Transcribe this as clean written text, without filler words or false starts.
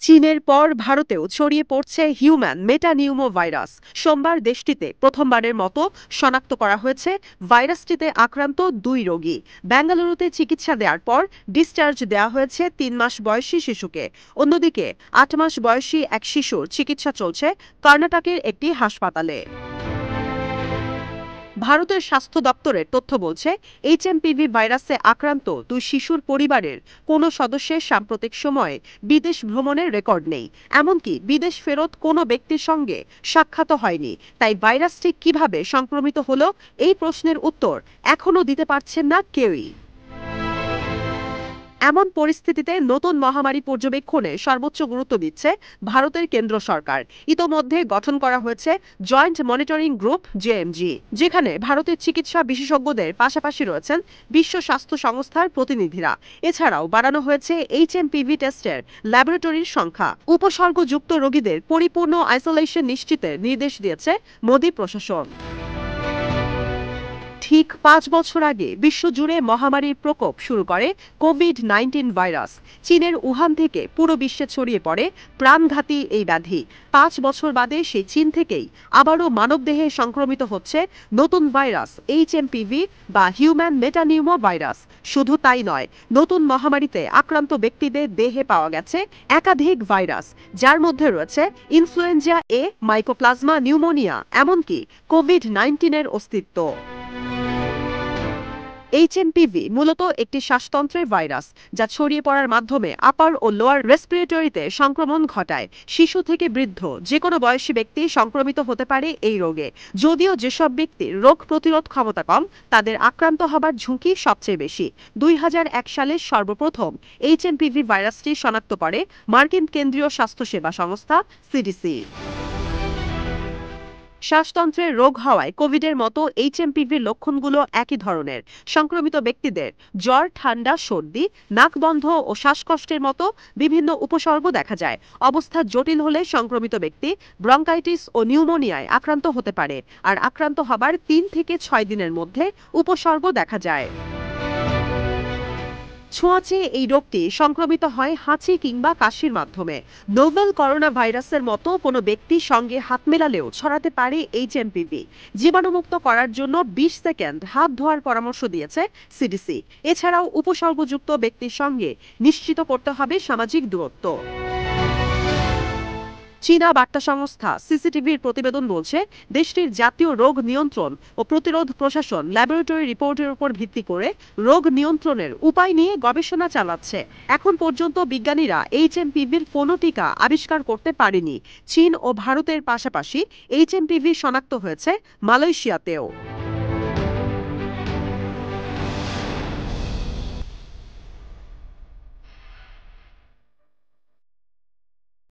চীনের পর ভারতেও ছড়িয়ে পড়ছে হিউম্যান মেটানিউমো ভাইরাস। সোমবার দেশটিতে প্রথমবারের মতো শনাক্ত করা হয়েছে ভাইরাসটিতে আক্রান্ত দুই রোগী। বেঙ্গালুরুতে চিকিৎসা দেওয়ার পর ডিসচার্জ দেওয়া হয়েছে ৩ মাস বয়সী শিশুকে। অন্যদিকে ৮ মাস বয়সী এক শিশুর চিকিৎসা চলছে কর্ণাটকের একটি হাসপাতালে। ভারতের স্বাস্থ্য দপ্তরের তথ্য বলছে, এইচএমপিভি ভাইরাসে আক্রান্ত দুই শিশুর পরিবারের কোনো সদস্যের সাম্প্রতিক সময়ে বিদেশ ভ্রমণের রেকর্ড নেই। এমনকি বিদেশ ফেরত কোনো ব্যক্তির সঙ্গে সাক্ষাৎও হয়নি। তাই ভাইরাসটি কিভাবে সংক্রমিত হলো, এই প্রশ্নের উত্তর এখনও দিতে পারছেন না কেউই। এমন পরিস্থিতিতে নতুন মহামারী পর্যবেক্ষণে সর্বোচ্চ গুরুত্ব দিচ্ছে ভারতের কেন্দ্র সরকার। ইতোমধ্যে গঠন করা হয়েছে জয়েন্ট মনিটরিং গ্রুপ জেএমজি, যেখানে ভারতের চিকিৎসা বিশেষজ্ঞদের পাশাপাশি রয়েছেন বিশ্ব স্বাস্থ্য সংস্থার প্রতিনিধিরা। এছাড়াও বাড়ানো হয়েছে এইচএমপিভি টেস্টের ল্যাবরেটরির সংখ্যা। উপসর্গযুক্ত রোগীদের পরিপূর্ণ আইসোলেশন নিশ্চিতের নির্দেশ দিয়েছে মোদী প্রশাসন। ঠিক ৫ বছর আগে বিশ্বজুড়ে মহামারীর প্রকোপ শুরু করে কোভিড-১৯ ভাইরাস। চীনের উহান থেকে পুরো বিশ্বে ছড়িয়ে পড়ে প্রাণঘাতী এই ব্যাধি। ৫ বছর বাদে সেই চীন থেকেই আবারও মানবদেহে সংক্রমিত হচ্ছে নতুন ভাইরাস এইচএমপিভি বা হিউম্যান মেটানিউমো ভাইরাস। শুধু তাই নয়, নতুন মহামারীতে আক্রান্ত ব্যক্তিদের দেহে পাওয়া গেছে একাধিক ভাইরাস, যার মধ্যে রয়েছে ইনফ্লুয়েঞ্জা এ, মাইকোপ্লাজমা নিউমোনিয়া, এমনকি কোভিড-১৯ এর অস্তিত্ব। এইচএমপিভি মূলত একটি শ্বাসতন্ত্রের ভাইরাস, যা ছড়িয়ে পড়ার মাধ্যমে আপার ও লোয়ার রেসপিরেটরিতে সংক্রমণ ঘটায়। শিশু থেকে বৃদ্ধ যে কোনো বয়সী ব্যক্তি সংক্রমিত হতে পারে এই রোগে। যদিও যেসব ব্যক্তির রোগ প্রতিরোধ ক্ষমতা কম, তাদের আক্রান্ত হবার ঝুঁকি সবচেয়ে বেশি। ২০০১ সালে সর্বপ্রথম এইচএমপিভি ভাইরাসটি শনাক্ত করে মার্কিন কেন্দ্রীয় স্বাস্থ্যসেবা সংস্থা সিডিসি। শ্বাসতন্ত্রের রোগ হওয়ায় কোভিডের মতো এইচএমপিভির লক্ষণগুলো একই ধরনের। সংক্রমিত ব্যক্তিদের জ্বর, ঠান্ডা, সর্দি, নাক বন্ধ ও শ্বাসকষ্টের মতো বিভিন্ন উপসর্গ দেখা যায়। অবস্থা জটিল হলে সংক্রমিত ব্যক্তি ব্রঙ্কাইটিস ও নিউমোনিয়ায় আক্রান্ত হতে পারে, আর আক্রান্ত হবার ৩ থেকে ৬ দিনের মধ্যে উপসর্গ দেখা যায়। ছোঁয়াচে এই রোগটি সংক্রমিত হয় হাঁচি কিংবা কাশির মাধ্যমে। নোভেল করোনা ভাইরাসের মতো কোনো ব্যক্তির সঙ্গে হাত মেলালেও ছড়াতে পারে এইচএমপিভি। জীবাণুমুক্ত করার জন্য ২০ সেকেন্ড হাত ধোয়ার পরামর্শ দিয়েছে সিডিসি। এছাড়াও উপসর্গযুক্ত ব্যক্তির সঙ্গে নিশ্চিত করতে হবে সামাজিক দূরত্ব। চীনা বার্তা সংস্থা সিসিটিভির প্রতিবেদন বলছে, দেশটির জাতীয় রোগ নিয়ন্ত্রণ ও প্রতিরোধ প্রশাসন ল্যাবরেটরি রিপোর্টের উপর ভিত্তি করে রোগ নিয়ন্ত্রণের উপায় নিয়ে গবেষণা চালাচ্ছে। এখন পর্যন্ত বিজ্ঞানীরা এইচএমপিভির কোনো টিকা আবিষ্কার করতে পারেনি। চীন ও ভারতের পাশাপাশি এইচএমপিভি শনাক্ত হয়েছে মালয়েশিয়াতেও।